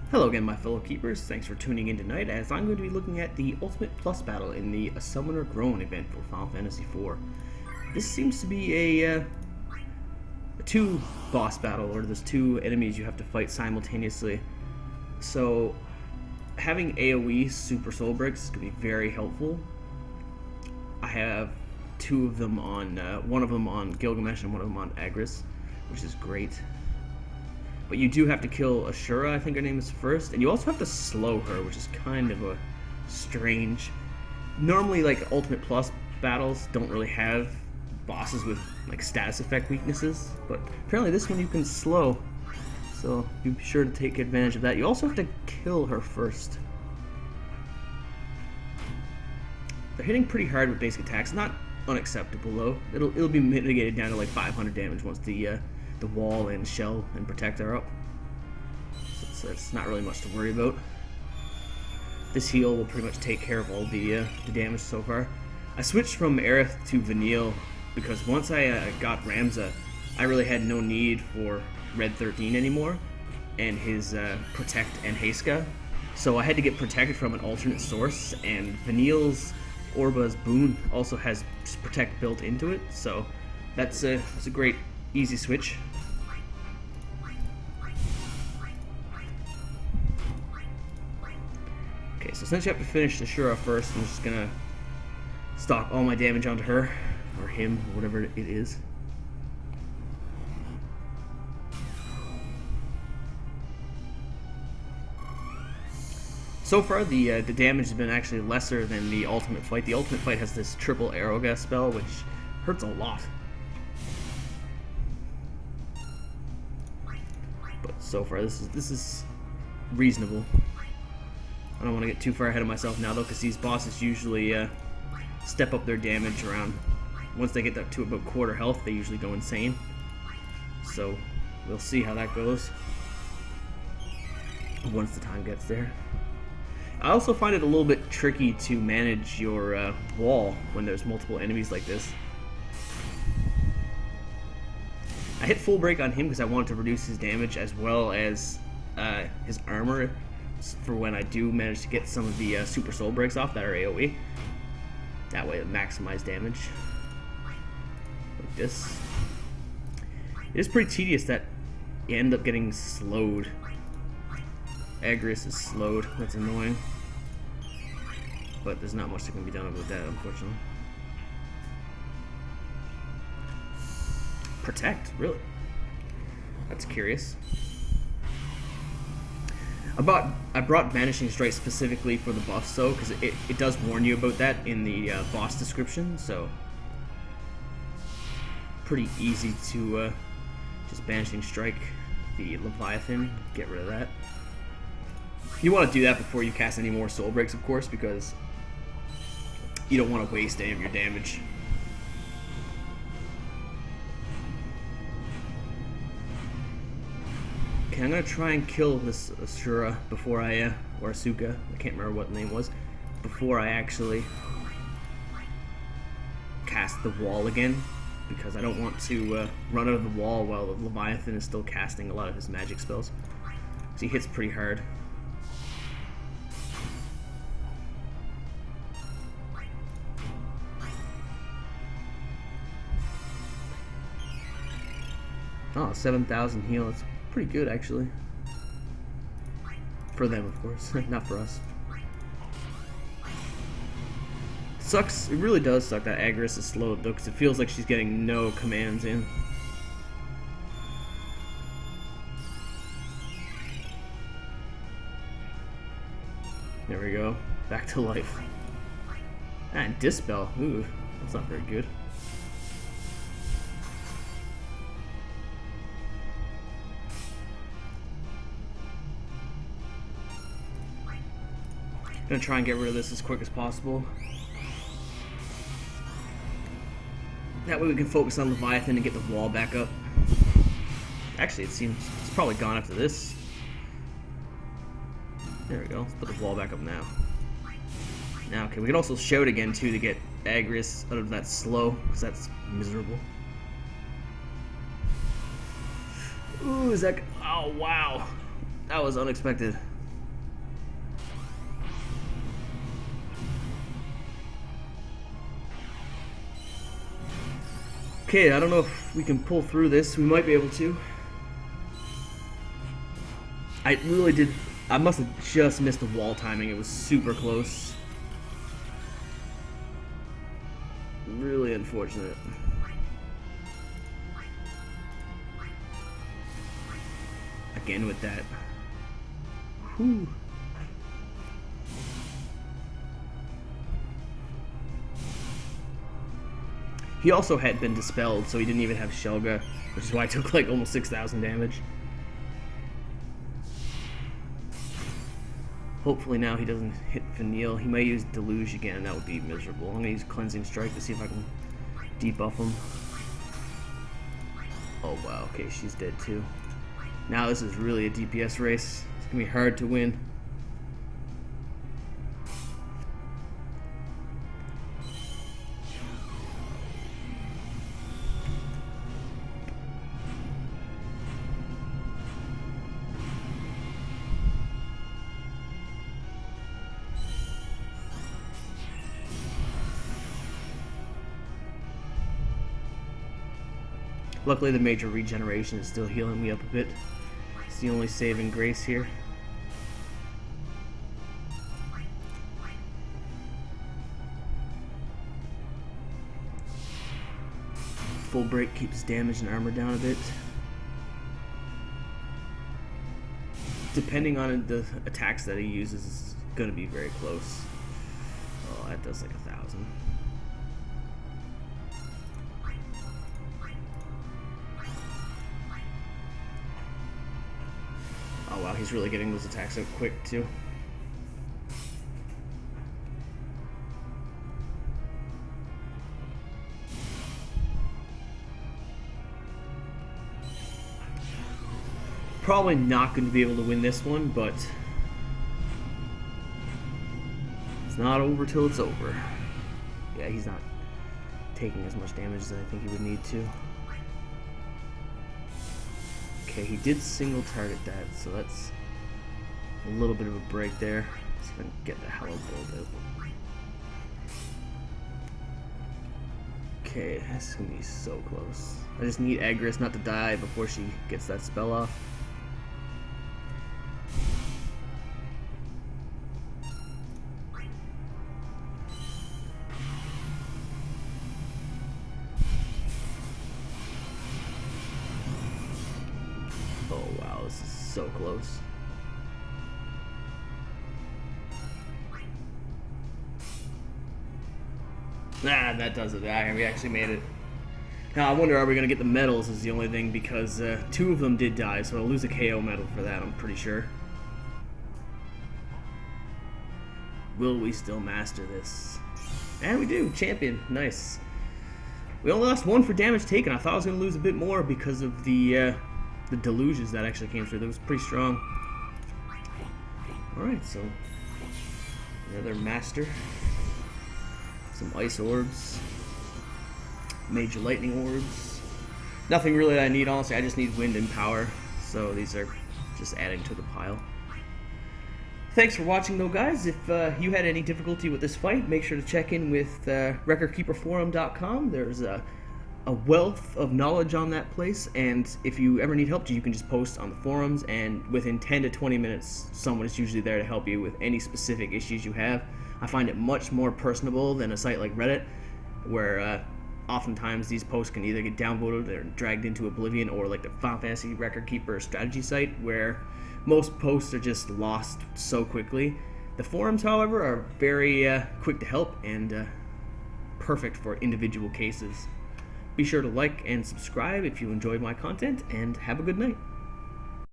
Hello again, my fellow keepers. Thanks for tuning in tonight, as I'm going to be looking at the Ultimate Plus battle in the A Summoner Grown event for Final Fantasy IV. This seems to be a two boss battle, or there's two enemies you have to fight simultaneously. So having AoE Super Soul Breaks is going to be very helpful. I have two of them on, one of them on Gilgamesh and one of them on Agris, which is great. But you do have to kill Asura, I think her name is, first, and you also have to slow her, which is kind of a strange. Normally, like, Ultimate Plus battles don't really have bosses with like status effect weaknesses, but apparently this one you can slow, so be sure to take advantage of that. You also have to kill her first. They're hitting pretty hard with basic attacks, not unacceptable though. It'll be mitigated down to like 500 damage once the wall and shell and protect are up. So it's not really much to worry about. This heal will pretty much take care of all the damage so far. I switched from Aerith to Vanille because once I got Ramza, I really had no need for Red 13 anymore and his Protect and Heiska. So I had to get protected from an alternate source, and Vanille's Orba's Boon also has Protect built into it, so that's a great easy switch. Okay, so since you have to finish Asura first, I'm just gonna stock all my damage onto her, or him, whatever it is. So far, the damage has been actually lesser than the Ultimate Fight. The Ultimate Fight has this triple arrow gas spell, which hurts a lot. But so far, this is reasonable. I don't want to get too far ahead of myself now, though, because these bosses usually step up their damage around. Once they get to about quarter health, they usually go insane. So we'll see how that goes once the time gets there. I also find it a little bit tricky to manage your wall when there's multiple enemies like this. I hit full break on him because I wanted to reduce his damage as well as his armor for when I do manage to get some of the Super Soul Breaks off that are AoE. That way it maximize damage. Like this. It is pretty tedious that you end up getting slowed. Agris is slowed, that's annoying. But there's not much that can be done about that, unfortunately. Protect, really? That's curious. I brought Vanishing Strike specifically for the buffs, though, because it does warn you about that in the boss description, so pretty easy to just Vanishing Strike the Leviathan, get rid of that. You want to do that before you cast any more Soul Breaks, of course, because you don't want to waste any of your damage. Okay, I'm going to try and kill this Asura before I, or Asuka, I can't remember what the name was, before I actually cast the wall again, because I don't want to run out of the wall while the Leviathan is still casting a lot of his magic spells. So he hits pretty hard. Oh, 7,000 heal, that's pretty good actually. For them, of course, not for us. Sucks, it really does suck that Agris is slowed though, because it feels like she's getting no commands in. There we go, back to life. And Dispel, ooh, that's not very good. Gonna try and get rid of this as quick as possible. That way we can focus on Leviathan and get the wall back up. Actually, it seems it's probably gone after this. There we go. Let's put the wall back up now. Now, okay, we can also shout again too to get Agris out of that slow, because that's miserable. Ooh, is that? Oh wow, that was unexpected. Okay, I don't know if we can pull through this. We might be able to. I really did. I must have just missed the wall timing. It was super close. Really unfortunate. Again with that. Whew. He also had been dispelled, so he didn't even have Shelga, which is why I took like almost 6,000 damage. Hopefully now he doesn't hit Finial. He may use Deluge again, and that would be miserable. I'm going to use Cleansing Strike to see if I can debuff him. Oh wow, okay, she's dead too. Now this is really a DPS race. It's going to be hard to win. Luckily the major regeneration is still healing me up a bit. It's the only saving grace here. Full break keeps damage and armor down a bit. Depending on the attacks that he uses, it's going to be very close. Oh, that does like 1,000. Oh wow, he's really getting those attacks out quick too. Probably not going to be able to win this one, but it's not over till it's over. Yeah, he's not taking as much damage as I think he would need to. Okay, he did single target that, so that's a little bit of a break there. Let's see if I can get the hell build out. Okay, this is gonna be so close. I just need Agris not to die before she gets that spell off. Oh wow, this is so close. Ah, that does it. Ah, we actually made it. Now I wonder, are we gonna get the medals is the only thing, because 2 of them did die, so I'll lose a KO medal for that, I'm pretty sure. Will we still master this? And we do, champion, nice. We only lost 1 for damage taken. I thought I was gonna lose a bit more because of the deluges that actually came through. That was pretty strong. Alright, so another master. Some ice orbs. Major lightning orbs. Nothing really that I need, honestly. I just need wind and power. So these are just adding to the pile. Thanks for watching though, guys. If you had any difficulty with this fight, make sure to check in with recordkeeperforum.com. There's a wealth of knowledge on that place, and if you ever need help, you can just post on the forums, and within 10 to 20 minutes someone is usually there to help you with any specific issues you have. I find it much more personable than a site like Reddit, where oftentimes these posts can either get downvoted or dragged into oblivion, or like the Final Fantasy Record Keeper strategy site, where most posts are just lost so quickly. The forums, however, are very quick to help and perfect for individual cases. Be sure to like and subscribe if you enjoyed my content, and have a good night.